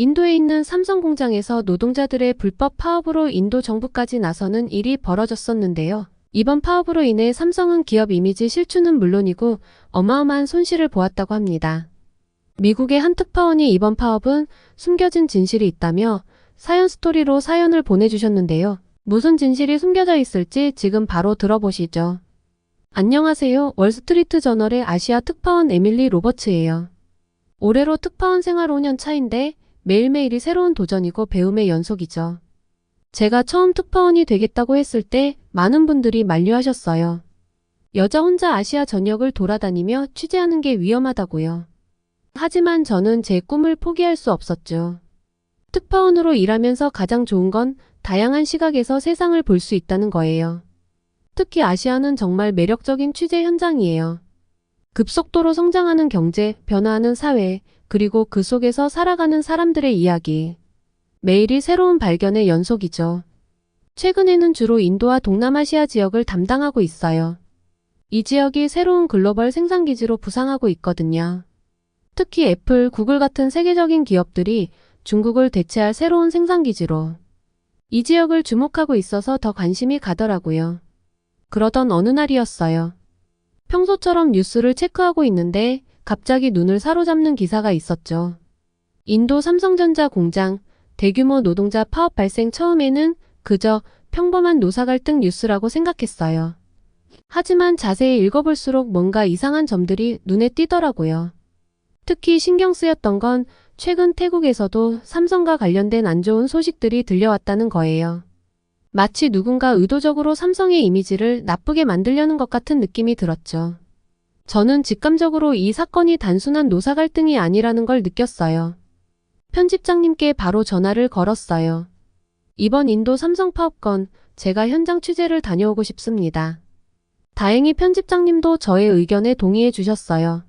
인도에 있는 삼성 공장에서 노동자들의 불법 파업으로 인도 정부까지 나서는 일이 벌어졌었는데요. 이번 파업으로 인해 삼성은 기업 이미지 실추는 물론이고 어마어마한 손실을 보았다고 합니다. 미국의 한 특파원이 이번 파업은 숨겨진 진실이 있다며 사연 스토리로 사연을 보내주셨는데요. 무슨 진실이 숨겨져 있을지 지금 바로 들어보시죠. 안녕하세요. 월스트리트 저널의 아시아 특파원 에밀리 로버츠예요. 올해로 특파원 생활 5년 차인데 매일매일이 새로운 도전이고 배움의 연속이죠. 제가 처음 특파원이 되겠다고 했을 때 많은 분들이 만류하셨어요. 여자 혼자 아시아 전역을 돌아다니며 취재하는 게 위험하다고요. 하지만 저는 제 꿈을 포기할 수 없었죠. 특파원으로 일하면서 가장 좋은 건 다양한 시각에서 세상을 볼 수 있다는 거예요. 특히 아시아는 정말 매력적인 취재 현장이에요. 급속도로 성장하는 경제, 변화하는 사회, 그리고 그 속에서 살아가는 사람들의 이야기. 매일이 새로운 발견의 연속이죠. 최근에는 주로 인도와 동남아시아 지역을 담당하고 있어요. 이 지역이 새로운 글로벌 생산기지로 부상하고 있거든요. 특히 애플, 구글 같은 세계적인 기업들이 중국을 대체할 새로운 생산기지로 이 지역을 주목하고 있어서 더 관심이 가더라고요. 그러던 어느 날이었어요. 평소처럼 뉴스를 체크하고 있는데 갑자기 눈을 사로잡는 기사가 있었죠. 인도 삼성전자 공장, 대규모 노동자 파업 발생. 처음에는 그저 평범한 노사 갈등 뉴스라고 생각했어요. 하지만 자세히 읽어볼수록 뭔가 이상한 점들이 눈에 띄더라고요. 특히 신경 쓰였던 건 최근 태국에서도 삼성과 관련된 안 좋은 소식들이 들려왔다는 거예요. 마치 누군가 의도적으로 삼성의 이미지를 나쁘게 만들려는 것 같은 느낌이 들었죠. 저는 직감적으로 이 사건이 단순한 노사 갈등이 아니라는 걸 느꼈어요. 편집장님께 바로 전화를 걸었어요. 이번 인도 삼성 파업건 제가 현장 취재를 다녀오고 싶습니다. 다행히 편집장님도 저의 의견에 동의해 주셨어요.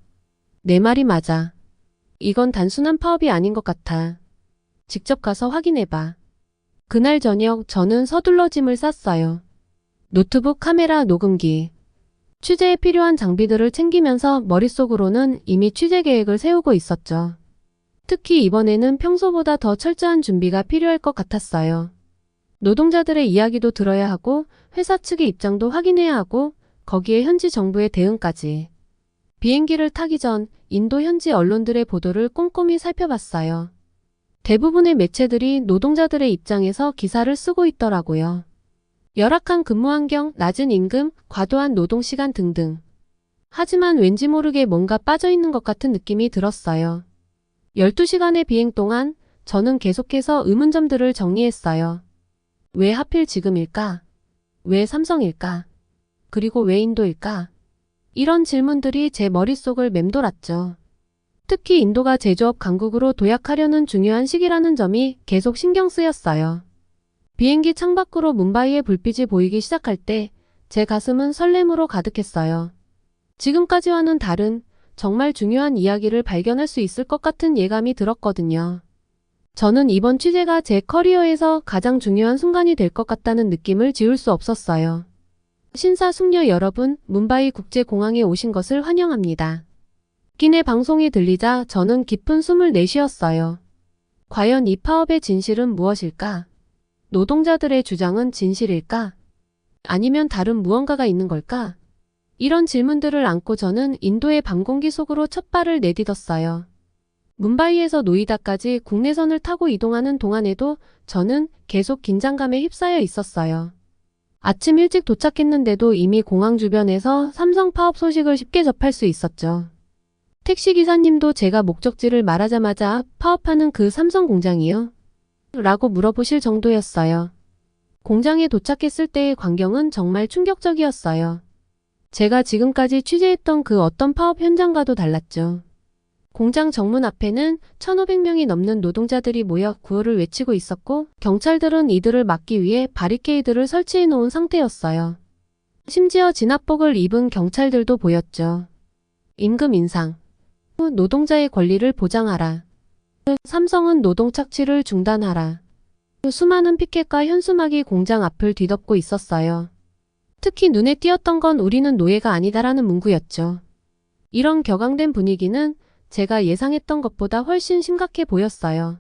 내 말이 맞아. 이건 단순한 파업이 아닌 것 같아. 직접 가서 확인해봐. 그날 저녁 저는 서둘러 짐을 쌌어요. 노트북, 카메라, 녹음기. 취재에 필요한 장비들을 챙기면서 머릿속으로는 이미 취재 계획을 세우고 있었죠. 특히 이번에는 평소보다 더 철저한 준비가 필요할 것 같았어요. 노동자들의 이야기도 들어야 하고 회사 측의 입장도 확인해야 하고 거기에 현지 정부의 대응까지. 비행기를 타기 전 인도 현지 언론들의 보도를 꼼꼼히 살펴봤어요. 대부분의 매체들이 노동자들의 입장에서 기사를 쓰고 있더라고요. 열악한 근무 환경, 낮은 임금, 과도한 노동시간 등등. 하지만 왠지 모르게 뭔가 빠져있는 것 같은 느낌이 들었어요. 12시간의 비행 동안 저는 계속해서 의문점들을 정리했어요. 왜 하필 지금일까? 왜 삼성일까? 그리고 왜 인도일까? 이런 질문들이 제 머릿속을 맴돌았죠. 특히 인도가 제조업 강국으로 도약하려는 중요한 시기라는 점이 계속 신경 쓰였어요. 비행기 창밖으로 뭄바이의 불빛이 보이기 시작할 때 제 가슴은 설렘으로 가득했어요. 지금까지와는 다른 정말 중요한 이야기를 발견할 수 있을 것 같은 예감이 들었거든요. 저는 이번 취재가 제 커리어에서 가장 중요한 순간이 될 것 같다는 느낌을 지울 수 없었어요. 신사숙녀 여러분, 뭄바이 국제공항에 오신 것을 환영합니다. 기내 방송이 들리자 저는 깊은 숨을 내쉬었어요. 과연 이 파업의 진실은 무엇일까? 노동자들의 주장은 진실일까? 아니면 다른 무언가가 있는 걸까? 이런 질문들을 안고 저는 인도의 밤공기 속으로 첫 발을 내딛었어요. 뭄바이에서 노이다까지 국내선을 타고 이동하는 동안에도 저는 계속 긴장감에 휩싸여 있었어요. 아침 일찍 도착했는데도 이미 공항 주변에서 삼성 파업 소식을 쉽게 접할 수 있었죠. 택시기사님도 제가 목적지를 말하자마자 파업하는 그 삼성 공장이요? 라고 물어보실 정도였어요. 공장에 도착했을 때의 광경은 정말 충격적이었어요. 제가 지금까지 취재했던 그 어떤 파업 현장과도 달랐죠. 공장 정문 앞에는 1,500명이 넘는 노동자들이 모여 구호를 외치고 있었고 경찰들은 이들을 막기 위해 바리케이드를 설치해 놓은 상태였어요. 심지어 진압복을 입은 경찰들도 보였죠. 임금 인상. 노동자의 권리를 보장하라. 삼성은 노동 착취를 중단하라. 수많은 피켓과 현수막이 공장 앞을 뒤덮고 있었어요. 특히 눈에 띄었던 건 우리는 노예가 아니다라는 문구였죠. 이런 격앙된 분위기는 제가 예상했던 것보다 훨씬 심각해 보였어요.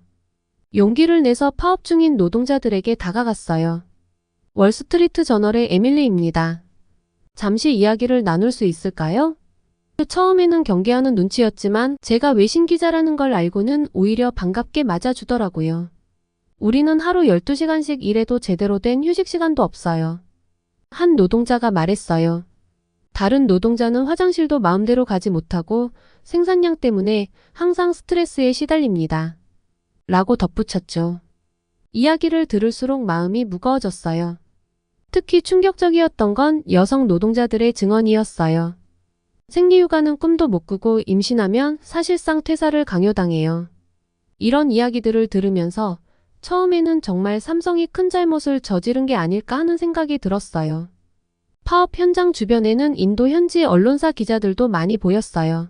용기를 내서 파업 중인 노동자들에게 다가갔어요. 월스트리트 저널의 에밀리입니다. 잠시 이야기를 나눌 수 있을까요? 처음에는 경계하는 눈치였지만 제가 외신 기자라는 걸 알고는 오히려 반갑게 맞아주더라고요. 우리는 하루 12시간씩 일해도 제대로 된 휴식 시간도 없어요. 한 노동자가 말했어요. 다른 노동자는 화장실도 마음대로 가지 못하고 생산량 때문에 항상 스트레스에 시달립니다. 라고 덧붙였죠. 이야기를 들을수록 마음이 무거워졌어요. 특히 충격적이었던 건 여성 노동자들의 증언이었어요. 생리휴가는 꿈도 못 꾸고 임신하면 사실상 퇴사를 강요당해요. 이런 이야기들을 들으면서 처음에는 정말 삼성이 큰 잘못을 저지른 게 아닐까 하는 생각이 들었어요. 파업 현장 주변에는 인도 현지 언론사 기자들도 많이 보였어요.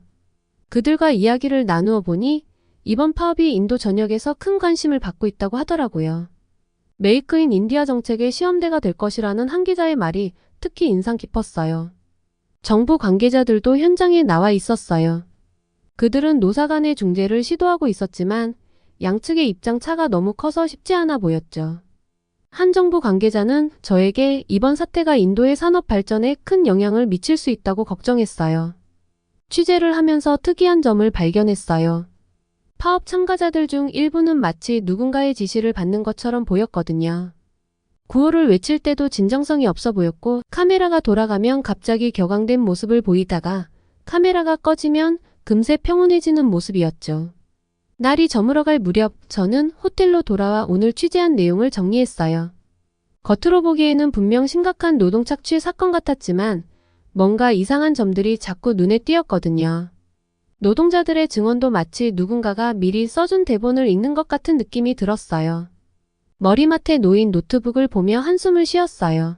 그들과 이야기를 나누어 보니 이번 파업이 인도 전역에서 큰 관심을 받고 있다고 하더라고요. 메이크 인 인디아 정책의 시험대가 될 것이라는 한 기자의 말이 특히 인상 깊었어요. 정부 관계자들도 현장에 나와 있었어요. 그들은 노사 간의 중재를 시도하고 있었지만 양측의 입장 차가 너무 커서 쉽지 않아 보였죠. 한 정부 관계자는 저에게 이번 사태가 인도의 산업 발전에 큰 영향을 미칠 수 있다고 걱정했어요. 취재를 하면서 특이한 점을 발견했어요. 파업 참가자들 중 일부는 마치 누군가의 지시를 받는 것처럼 보였거든요. 구호를 외칠 때도 진정성이 없어 보였고 카메라가 돌아가면 갑자기 격앙된 모습을 보이다가 카메라가 꺼지면 금세 평온해지는 모습이었죠. 날이 저물어갈 무렵 저는 호텔로 돌아와 오늘 취재한 내용을 정리했어요. 겉으로 보기에는 분명 심각한 노동 착취 사건 같았지만 뭔가 이상한 점들이 자꾸 눈에 띄었거든요. 노동자들의 증언도 마치 누군가가 미리 써준 대본을 읽는 것 같은 느낌이 들었어요. 머리맡에 놓인 노트북을 보며 한숨을 쉬었어요.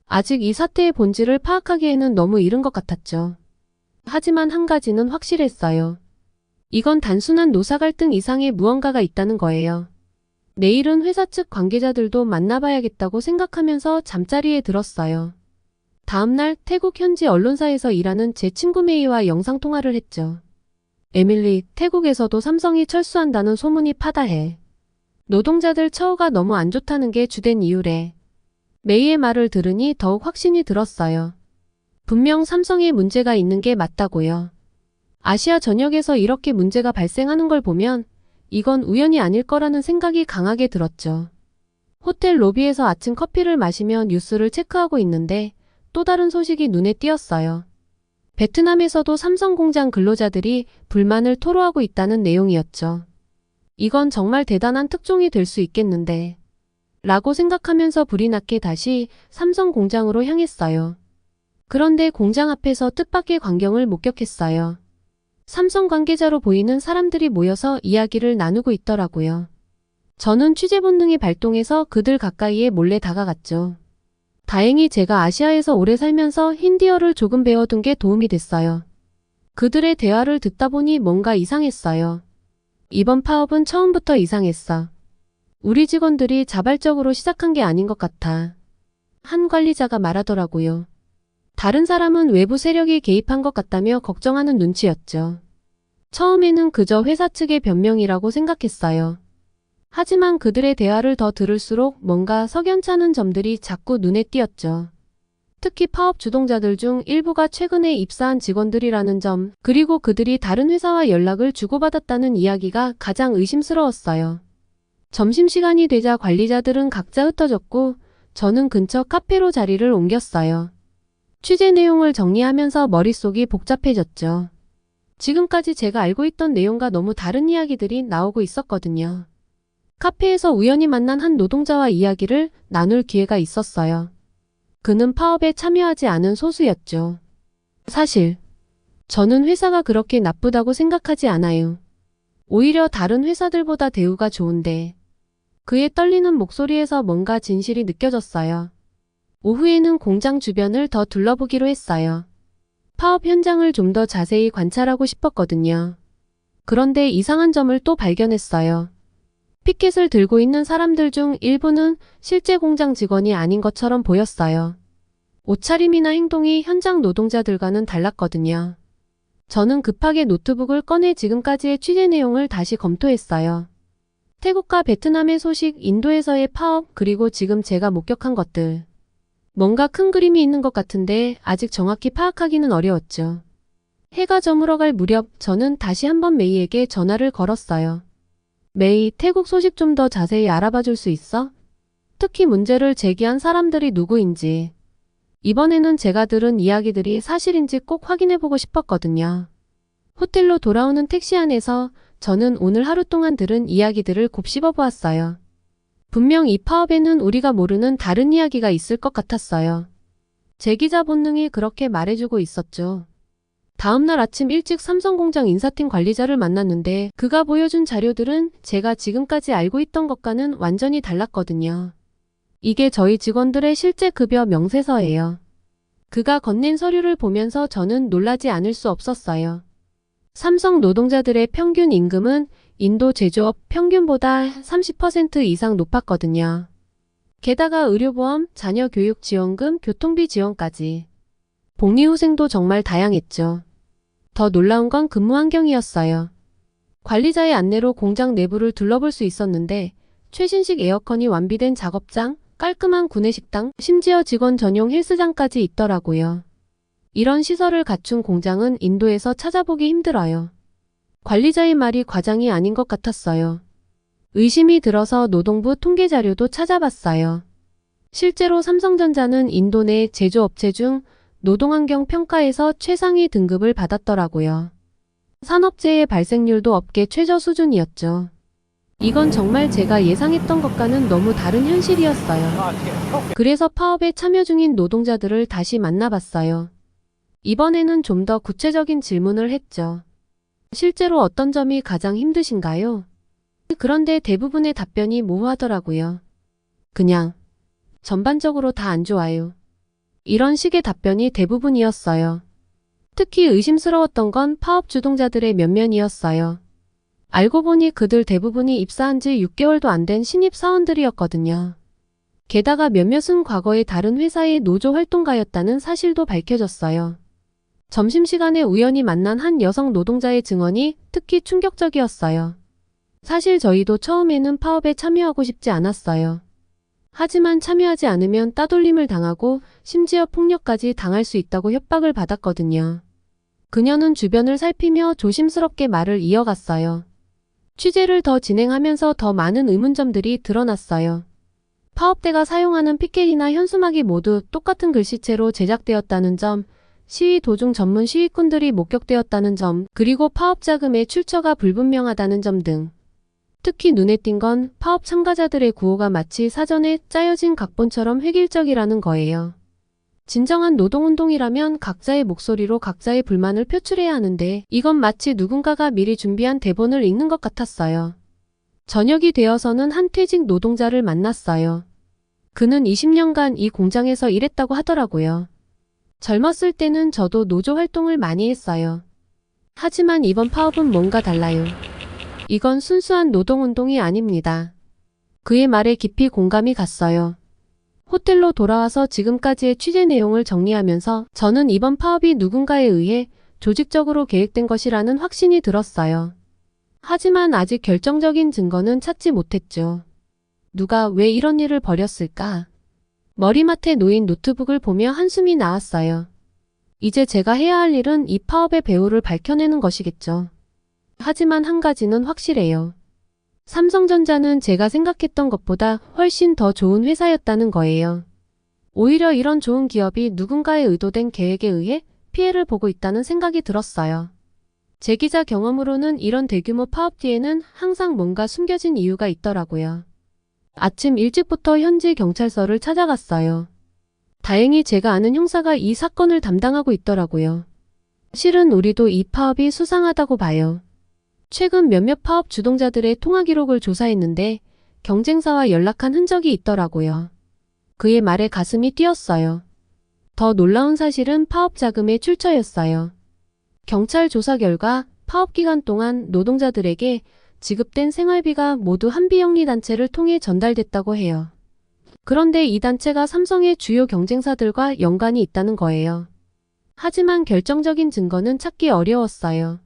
아직 이 사태의 본질을 파악하기에는 너무 이른 것 같았죠. 하지만 한 가지는 확실했어요. 이건 단순한 노사 갈등 이상의 무언가가 있다는 거예요. 내일은 회사 측 관계자들도 만나봐야겠다고 생각하면서 잠자리에 들었어요. 다음날 태국 현지 언론사에서 일하는 제 친구 메이와 영상통화를 했죠. 에밀리, 태국에서도 삼성이 철수한다는 소문이 파다해. 노동자들 처우가 너무 안 좋다는 게 주된 이유래. 메이의 말을 들으니 더욱 확신이 들었어요. 분명 삼성에 문제가 있는 게 맞다고요. 아시아 전역에서 이렇게 문제가 발생하는 걸 보면 이건 우연이 아닐 거라는 생각이 강하게 들었죠. 호텔 로비에서 아침 커피를 마시며 뉴스를 체크하고 있는데 또 다른 소식이 눈에 띄었어요. 베트남에서도 삼성 공장 근로자들이 불만을 토로하고 있다는 내용이었죠. 이건 정말 대단한 특종이 될 수 있겠는데 라고 생각하면서 불이 나게 다시 삼성 공장으로 향했어요. 그런데 공장 앞에서 뜻밖의 광경을 목격했어요. 삼성 관계자로 보이는 사람들이 모여서 이야기를 나누고 있더라고요. 저는 취재 본능이 발동해서 그들 가까이에 몰래 다가갔죠. 다행히 제가 아시아에서 오래 살면서 힌디어를 조금 배워둔 게 도움이 됐어요. 그들의 대화를 듣다 보니 뭔가 이상했어요. 이번 파업은 처음부터 이상했어. 우리 직원들이 자발적으로 시작한 게 아닌 것 같아. 한 관리자가 말하더라고요. 다른 사람은 외부 세력이 개입한 것 같다며 걱정하는 눈치였죠. 처음에는 그저 회사 측의 변명이라고 생각했어요. 하지만 그들의 대화를 더 들을수록 뭔가 석연찮은 점들이 자꾸 눈에 띄었죠. 특히 파업 주동자들 중 일부가 최근에 입사한 직원들이라는 점, 그리고 그들이 다른 회사와 연락을 주고받았다는 이야기가 가장 의심스러웠어요. 점심시간이 되자 관리자들은 각자 흩어졌고 저는 근처 카페로 자리를 옮겼어요. 취재 내용을 정리하면서 머릿속이 복잡해졌죠. 지금까지 제가 알고 있던 내용과 너무 다른 이야기들이 나오고 있었거든요. 카페에서 우연히 만난 한 노동자와 이야기를 나눌 기회가 있었어요. 그는 파업에 참여하지 않은 소수였죠. 사실 저는 회사가 그렇게 나쁘다고 생각하지 않아요. 오히려 다른 회사들보다 대우가 좋은데 그의 떨리는 목소리에서 뭔가 진실이 느껴졌어요. 오후에는 공장 주변을 더 둘러보기로 했어요. 파업 현장을 좀 더 자세히 관찰하고 싶었거든요. 그런데 이상한 점을 또 발견했어요. 피켓을 들고 있는 사람들 중 일부는 실제 공장 직원이 아닌 것처럼 보였어요. 옷차림이나 행동이 현장 노동자들과는 달랐거든요. 저는 급하게 노트북을 꺼내 지금까지의 취재 내용을 다시 검토했어요. 태국과 베트남의 소식, 인도에서의 파업, 그리고 지금 제가 목격한 것들. 뭔가 큰 그림이 있는 것 같은데 아직 정확히 파악하기는 어려웠죠. 해가 저물어갈 무렵 저는 다시 한번 메이에게 전화를 걸었어요. 메이, 태국 소식 좀 더 자세히 알아봐 줄 수 있어? 특히 문제를 제기한 사람들이 누구인지. 이번에는 제가 들은 이야기들이 사실인지 꼭 확인해보고 싶었거든요. 호텔로 돌아오는 택시 안에서 저는 오늘 하루 동안 들은 이야기들을 곱씹어 보았어요. 분명 이 파업에는 우리가 모르는 다른 이야기가 있을 것 같았어요. 제 기자 본능이 그렇게 말해주고 있었죠. 다음날 아침 일찍 삼성공장 인사팀 관리자를 만났는데 그가 보여준 자료들은 제가 지금까지 알고 있던 것과는 완전히 달랐거든요. 이게 저희 직원들의 실제 급여 명세서예요. 그가 건넨 서류를 보면서 저는 놀라지 않을 수 없었어요. 삼성 노동자들의 평균 임금은 인도 제조업 평균보다 30% 이상 높았거든요. 게다가 의료보험, 자녀 교육 지원금, 교통비 지원까지. 복리후생도 정말 다양했죠. 더 놀라운 건 근무 환경이었어요. 관리자의 안내로 공장 내부를 둘러볼 수 있었는데 최신식 에어컨이 완비된 작업장, 깔끔한 구내식당, 심지어 직원 전용 헬스장까지 있더라고요. 이런 시설을 갖춘 공장은 인도에서 찾아보기 힘들어요. 관리자의 말이 과장이 아닌 것 같았어요. 의심이 들어서 노동부 통계 자료도 찾아봤어요. 실제로 삼성전자는 인도 내 제조업체 중 노동환경 평가에서 최상위 등급을 받았더라고요. 산업재해 발생률도 업계 최저 수준이었죠. 이건 정말 제가 예상했던 것과는 너무 다른 현실이었어요. 그래서 파업에 참여 중인 노동자들을 다시 만나봤어요. 이번에는 좀 더 구체적인 질문을 했죠. 실제로 어떤 점이 가장 힘드신가요? 그런데 대부분의 답변이 모호하더라고요. 그냥 전반적으로 다 안 좋아요. 이런 식의 답변이 대부분이었어요. 특히 의심스러웠던 건 파업 주동자들의 면면이었어요. 알고 보니 그들 대부분이 입사한 지 6개월도 안 된 신입 사원들이었거든요. 게다가 몇몇은 과거에 다른 회사의 노조 활동가였다는 사실도 밝혀졌어요. 점심시간에 우연히 만난 한 여성 노동자의 증언이 특히 충격적이었어요. 사실 저희도 처음에는 파업에 참여하고 싶지 않았어요. 하지만 참여하지 않으면 따돌림을 당하고 심지어 폭력까지 당할 수 있다고 협박을 받았거든요. 그녀는 주변을 살피며 조심스럽게 말을 이어갔어요. 취재를 더 진행하면서 더 많은 의문점들이 드러났어요. 파업대가 사용하는 피켓이나 현수막이 모두 똑같은 글씨체로 제작되었다는 점, 시위 도중 전문 시위꾼들이 목격되었다는 점, 그리고 파업 자금의 출처가 불분명하다는 점 등. 특히 눈에 띈 건 파업 참가자들의 구호가 마치 사전에 짜여진 각본처럼 획일적이라는 거예요. 진정한 노동운동이라면 각자의 목소리로 각자의 불만을 표출해야 하는데 이건 마치 누군가가 미리 준비한 대본을 읽는 것 같았어요. 저녁이 되어서는 한 퇴직 노동자를 만났어요. 그는 20년간 이 공장에서 일했다고 하더라고요. 젊었을 때는 저도 노조 활동을 많이 했어요. 하지만 이번 파업은 뭔가 달라요. 이건 순수한 노동운동이 아닙니다. 그의 말에 깊이 공감이 갔어요. 호텔로 돌아와서 지금까지의 취재 내용을 정리하면서 저는 이번 파업이 누군가에 의해 조직적으로 계획된 것이라는 확신이 들었어요. 하지만 아직 결정적인 증거는 찾지 못했죠. 누가 왜 이런 일을 벌였을까? 머리맡에 놓인 노트북을 보며 한숨이 나왔어요. 이제 제가 해야 할 일은 이 파업의 배후를 밝혀내는 것이겠죠. 하지만 한 가지는 확실해요. 삼성전자는 제가 생각했던 것보다 훨씬 더 좋은 회사였다는 거예요. 오히려 이런 좋은 기업이 누군가의 의도된 계획에 의해 피해를 보고 있다는 생각이 들었어요. 제 기자 경험으로는 이런 대규모 파업 뒤에는 항상 뭔가 숨겨진 이유가 있더라고요. 아침 일찍부터 현지 경찰서를 찾아갔어요. 다행히 제가 아는 형사가 이 사건을 담당하고 있더라고요. 실은 우리도 이 파업이 수상하다고 봐요. 최근 몇몇 파업 주동자들의 통화 기록을 조사했는데 경쟁사와 연락한 흔적이 있더라고요. 그의 말에 가슴이 뛰었어요. 더 놀라운 사실은 파업 자금의 출처였어요. 경찰 조사 결과 파업 기간 동안 노동자들에게 지급된 생활비가 모두 한 비영리 단체를 통해 전달됐다고 해요. 그런데 이 단체가 삼성의 주요 경쟁사들과 연관이 있다는 거예요. 하지만 결정적인 증거는 찾기 어려웠어요.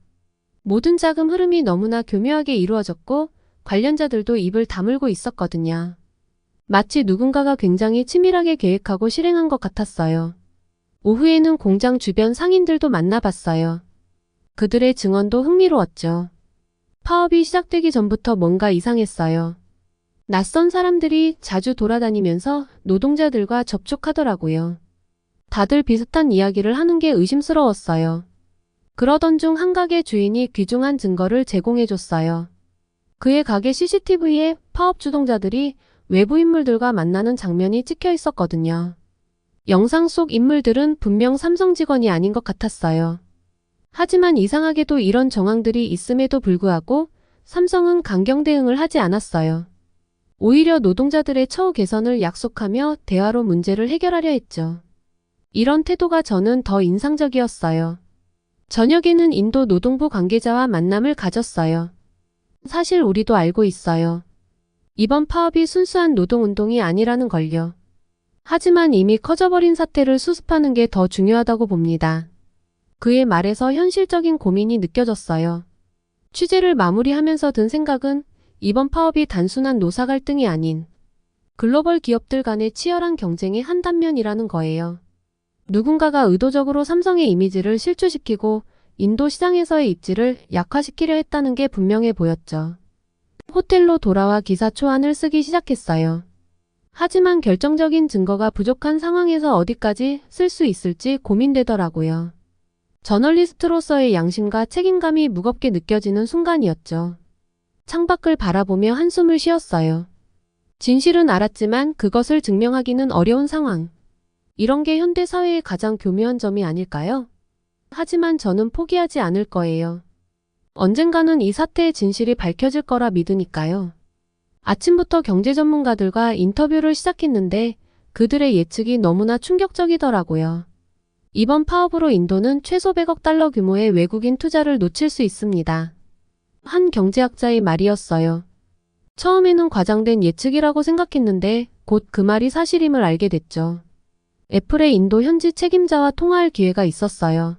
모든 자금 흐름이 너무나 교묘하게 이루어졌고 관련자들도 입을 다물고 있었거든요. 마치 누군가가 굉장히 치밀하게 계획하고 실행한 것 같았어요. 오후에는 공장 주변 상인들도 만나봤어요. 그들의 증언도 흥미로웠죠. 파업이 시작되기 전부터 뭔가 이상했어요. 낯선 사람들이 자주 돌아다니면서 노동자들과 접촉하더라고요. 다들 비슷한 이야기를 하는 게 의심스러웠어요. 그러던 중 한 가게 주인이 귀중한 증거를 제공해줬어요. 그의 가게 CCTV에 파업 주동자들이 외부 인물들과 만나는 장면이 찍혀 있었거든요. 영상 속 인물들은 분명 삼성 직원이 아닌 것 같았어요. 하지만 이상하게도 이런 정황들이 있음에도 불구하고 삼성은 강경 대응을 하지 않았어요. 오히려 노동자들의 처우 개선을 약속하며 대화로 문제를 해결하려 했죠. 이런 태도가 저는 더 인상적이었어요. 저녁에는 인도 노동부 관계자와 만남을 가졌어요. 사실 우리도 알고 있어요. 이번 파업이 순수한 노동운동이 아니라는 걸요. 하지만 이미 커져버린 사태를 수습하는 게 더 중요하다고 봅니다. 그의 말에서 현실적인 고민이 느껴졌어요. 취재를 마무리하면서 든 생각은 이번 파업이 단순한 노사 갈등이 아닌 글로벌 기업들 간의 치열한 경쟁의 한 단면이라는 거예요. 누군가가 의도적으로 삼성의 이미지를 실추시키고 인도 시장에서의 입지를 약화시키려 했다는 게 분명해 보였죠. 호텔로 돌아와 기사 초안을 쓰기 시작했어요. 하지만 결정적인 증거가 부족한 상황에서 어디까지 쓸 수 있을지 고민되더라고요. 저널리스트로서의 양심과 책임감이 무겁게 느껴지는 순간이었죠. 창밖을 바라보며 한숨을 쉬었어요. 진실은 알았지만 그것을 증명하기는 어려운 상황. 이런 게 현대 사회의 가장 교묘한 점이 아닐까요? 하지만 저는 포기하지 않을 거예요. 언젠가는 이 사태의 진실이 밝혀질 거라 믿으니까요. 아침부터 경제 전문가들과 인터뷰를 시작했는데 그들의 예측이 너무나 충격적이더라고요. 이번 파업으로 인도는 최소 100억 달러 규모의 외국인 투자를 놓칠 수 있습니다. 한 경제학자의 말이었어요. 처음에는 과장된 예측이라고 생각했는데 곧 그 말이 사실임을 알게 됐죠. 애플의 인도 현지 책임자와 통화할 기회가 있었어요.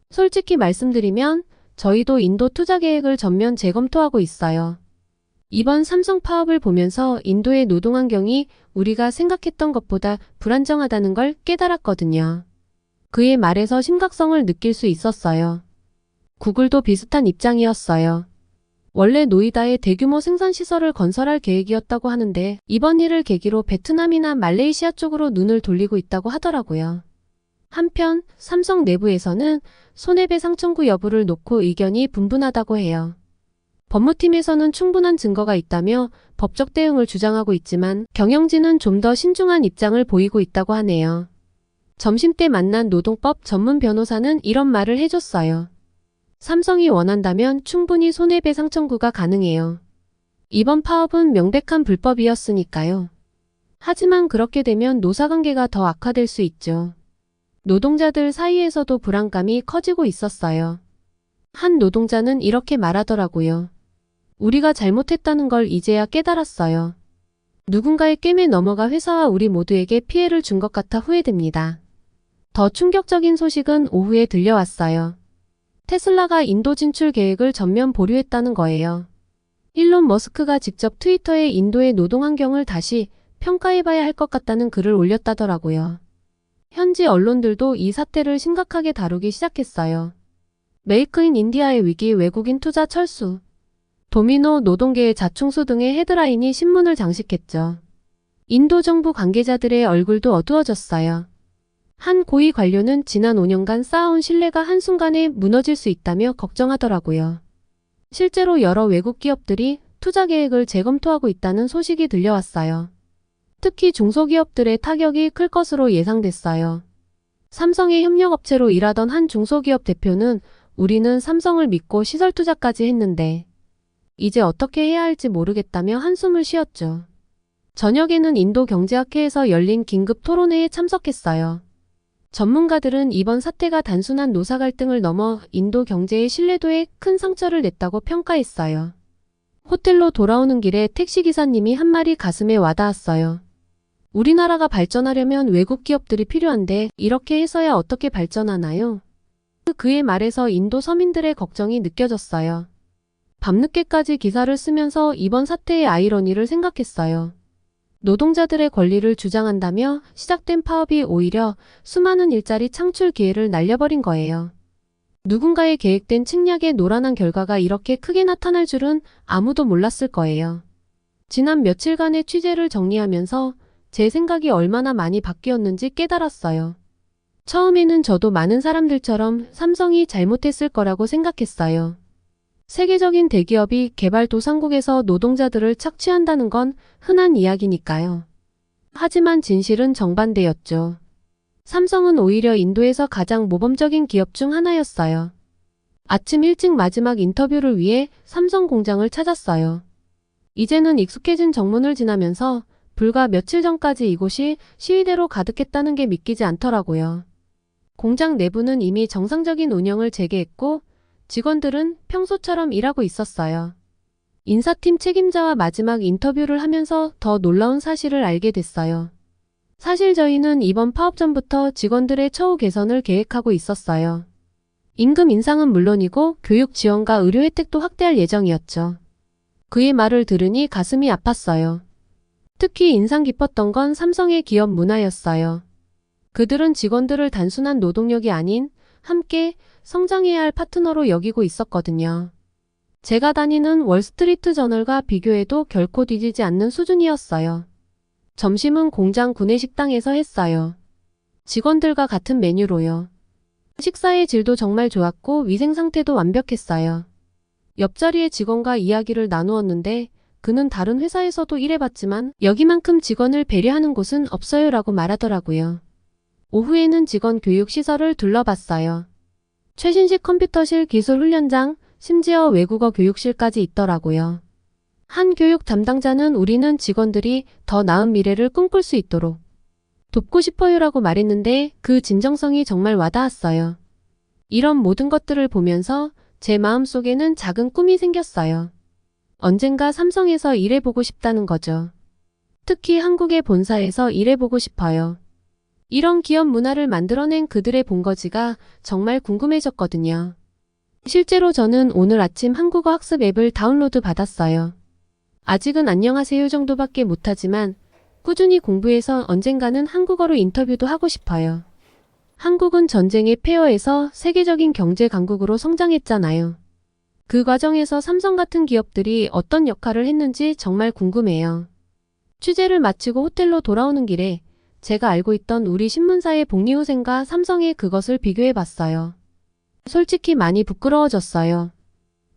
솔직히 말씀드리면 저희도 인도 투자 계획을 전면 재검토하고 있어요. 이번 삼성 파업을 보면서 인도의 노동 환경이 우리가 생각했던 것보다 불안정하다는 걸 깨달았거든요. 그의 말에서 심각성을 느낄 수 있었어요. 구글도 비슷한 입장이었어요. 원래 노이다에 대규모 생산시설을 건설할 계획이었다고 하는데 이번 일을 계기로 베트남이나 말레이시아 쪽으로 눈을 돌리고 있다고 하더라고요. 한편 삼성 내부에서는 손해배상 청구 여부를 놓고 의견이 분분하다고 해요. 법무팀에서는 충분한 증거가 있다며 법적 대응을 주장하고 있지만 경영진은 좀 더 신중한 입장을 보이고 있다고 하네요. 점심때 만난 노동법 전문 변호사는 이런 말을 해줬어요. 삼성이 원한다면 충분히 손해배상 청구가 가능해요. 이번 파업은 명백한 불법이었으니까요. 하지만 그렇게 되면 노사관계가 더 악화될 수 있죠. 노동자들 사이에서도 불안감이 커지고 있었어요. 한 노동자는 이렇게 말하더라고요. 우리가 잘못했다는 걸 이제야 깨달았어요. 누군가의 꿰매 넘어가 회사와 우리 모두에게 피해를 준 것 같아 후회됩니다. 더 충격적인 소식은 오후에 들려왔어요. 테슬라가 인도 진출 계획을 전면 보류했다는 거예요. 일론 머스크가 직접 트위터에 인도의 노동 환경을 다시 평가해봐야 할 것 같다는 글을 올렸다더라고요. 현지 언론들도 이 사태를 심각하게 다루기 시작했어요. 메이크 인 인디아의 위기, 외국인 투자 철수, 도미노, 노동계의 자충수 등의 헤드라인이 신문을 장식했죠. 인도 정부 관계자들의 얼굴도 어두워졌어요. 한 고위 관료는 지난 5년간 쌓아온 신뢰가 한순간에 무너질 수 있다며 걱정하더라고요. 실제로 여러 외국 기업들이 투자 계획을 재검토하고 있다는 소식이 들려왔어요. 특히 중소기업들의 타격이 클 것으로 예상됐어요. 삼성의 협력업체로 일하던 한 중소기업 대표는 우리는 삼성을 믿고 시설 투자까지 했는데 이제 어떻게 해야 할지 모르겠다며 한숨을 쉬었죠. 저녁에는 인도 경제학회에서 열린 긴급 토론회에 참석했어요. 전문가들은 이번 사태가 단순한 노사 갈등을 넘어 인도 경제의 신뢰도에 큰 상처를 냈다고 평가했어요. 호텔로 돌아오는 길에 택시기사님이 한 말이 가슴에 와닿았어요. 우리나라가 발전하려면 외국 기업들이 필요한데 이렇게 해서야 어떻게 발전하나요? 그의 말에서 인도 서민들의 걱정이 느껴졌어요. 밤늦게까지 기사를 쓰면서 이번 사태의 아이러니를 생각했어요. 노동자들의 권리를 주장한다며 시작된 파업이 오히려 수많은 일자리 창출 기회를 날려버린 거예요. 누군가의 계획된 책략에 노란한 결과가 이렇게 크게 나타날 줄은 아무도 몰랐을 거예요. 지난 며칠간의 취재를 정리하면서 제 생각이 얼마나 많이 바뀌었는지 깨달았어요. 처음에는 저도 많은 사람들처럼 삼성이 잘못했을 거라고 생각했어요. 세계적인 대기업이 개발도상국에서 노동자들을 착취한다는 건 흔한 이야기니까요. 하지만 진실은 정반대였죠. 삼성은 오히려 인도에서 가장 모범적인 기업 중 하나였어요. 아침 일찍 마지막 인터뷰를 위해 삼성 공장을 찾았어요. 이제는 익숙해진 정문을 지나면서 불과 며칠 전까지 이곳이 시위대로 가득했다는 게 믿기지 않더라고요. 공장 내부는 이미 정상적인 운영을 재개했고 직원들은 평소처럼 일하고 있었어요. 인사팀 책임자와 마지막 인터뷰를 하면서 더 놀라운 사실을 알게 됐어요. 사실 저희는 이번 파업 전부터 직원들의 처우 개선을 계획하고 있었어요. 임금 인상은 물론이고 교육 지원과 의료 혜택도 확대할 예정이었죠. 그의 말을 들으니 가슴이 아팠어요. 특히 인상 깊었던 건 삼성의 기업 문화였어요. 그들은 직원들을 단순한 노동력이 아닌 함께 성장해야 할 파트너로 여기고 있었거든요. 제가 다니는 월스트리트 저널과 비교해도 결코 뒤지지 않는 수준이었어요. 점심은 공장 구내식당에서 했어요. 직원들과 같은 메뉴로요. 식사의 질도 정말 좋았고 위생 상태도 완벽했어요. 옆자리의 직원과 이야기를 나누었는데 그는 다른 회사에서도 일해봤지만 여기만큼 직원을 배려하는 곳은 없어요라고 말하더라고요. 오후에는 직원 교육 시설을 둘러봤어요. 최신식 컴퓨터실 기술 훈련장, 심지어 외국어 교육실까지 있더라고요. 한 교육 담당자는 우리는 직원들이 더 나은 미래를 꿈꿀 수 있도록 돕고 싶어요라고 말했는데 그 진정성이 정말 와닿았어요. 이런 모든 것들을 보면서 제 마음속에는 작은 꿈이 생겼어요. 언젠가 삼성에서 일해보고 싶다는 거죠. 특히 한국의 본사에서 일해보고 싶어요. 이런 기업 문화를 만들어낸 그들의 본거지가 정말 궁금해졌거든요. 실제로 저는 오늘 아침 한국어 학습 앱을 다운로드 받았어요. 아직은 안녕하세요 정도밖에 못하지만 꾸준히 공부해서 언젠가는 한국어로 인터뷰도 하고 싶어요. 한국은 전쟁의 폐허에서 세계적인 경제 강국으로 성장했잖아요. 그 과정에서 삼성 같은 기업들이 어떤 역할을 했는지 정말 궁금해요. 취재를 마치고 호텔로 돌아오는 길에 제가 알고 있던 우리 신문사의 복리후생과 삼성의 그것을 비교해봤어요. 솔직히 많이 부끄러워졌어요.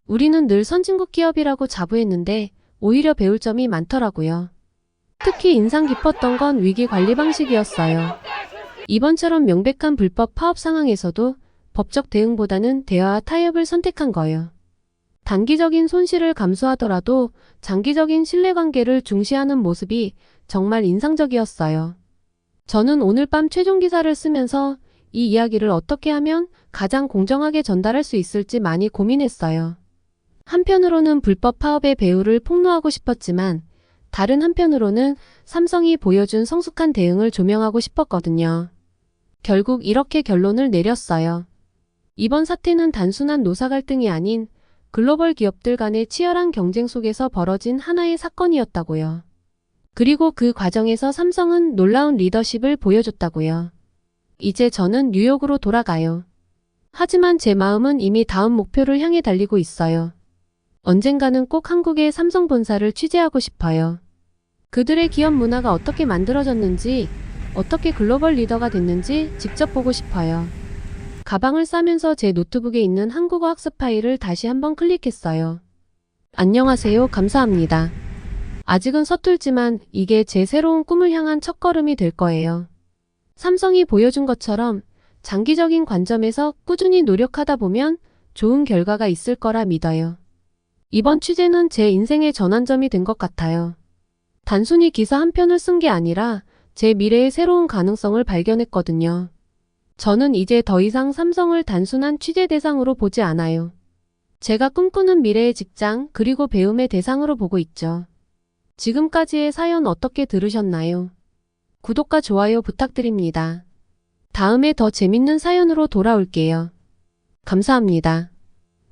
우리는 늘 선진국 기업이라고 자부했는데 오히려 배울 점이 많더라고요. 특히 인상 깊었던 건 위기 관리 방식이었어요. 이번처럼 명백한 불법 파업 상황에서도 법적 대응보다는 대화와 타협을 선택한 거예요. 단기적인 손실을 감수하더라도 장기적인 신뢰관계를 중시하는 모습이 정말 인상적이었어요. 저는 오늘 밤 최종 기사를 쓰면서 이 이야기를 어떻게 하면 가장 공정하게 전달할 수 있을지 많이 고민했어요. 한편으로는 불법 파업의 배후를 폭로하고 싶었지만 다른 한편으로는 삼성이 보여준 성숙한 대응을 조명하고 싶었거든요. 결국 이렇게 결론을 내렸어요. 이번 사태는 단순한 노사 갈등이 아닌 글로벌 기업들 간의 치열한 경쟁 속에서 벌어진 하나의 사건이었다고요. 그리고 그 과정에서 삼성은 놀라운 리더십을 보여줬다고요. 이제 저는 뉴욕으로 돌아가요. 하지만 제 마음은 이미 다음 목표를 향해 달리고 있어요. 언젠가는 꼭 한국의 삼성 본사를 취재하고 싶어요. 그들의 기업 문화가 어떻게 만들어졌는지, 어떻게 글로벌 리더가 됐는지 직접 보고 싶어요. 가방을 싸면서 제 노트북에 있는 한국어 학습 파일을 다시 한번 클릭했어요. 안녕하세요. 감사합니다. 아직은 서툴지만 이게 제 새로운 꿈을 향한 첫걸음이 될 거예요. 삼성이 보여준 것처럼 장기적인 관점에서 꾸준히 노력하다 보면 좋은 결과가 있을 거라 믿어요. 이번 취재는 제 인생의 전환점이 된 것 같아요. 단순히 기사 한 편을 쓴 게 아니라 제 미래의 새로운 가능성을 발견했거든요. 저는 이제 더 이상 삼성을 단순한 취재 대상으로 보지 않아요. 제가 꿈꾸는 미래의 직장 그리고 배움의 대상으로 보고 있죠. 지금까지의 사연 어떻게 들으셨나요? 구독과 좋아요 부탁드립니다. 다음에 더 재밌는 사연으로 돌아올게요. 감사합니다.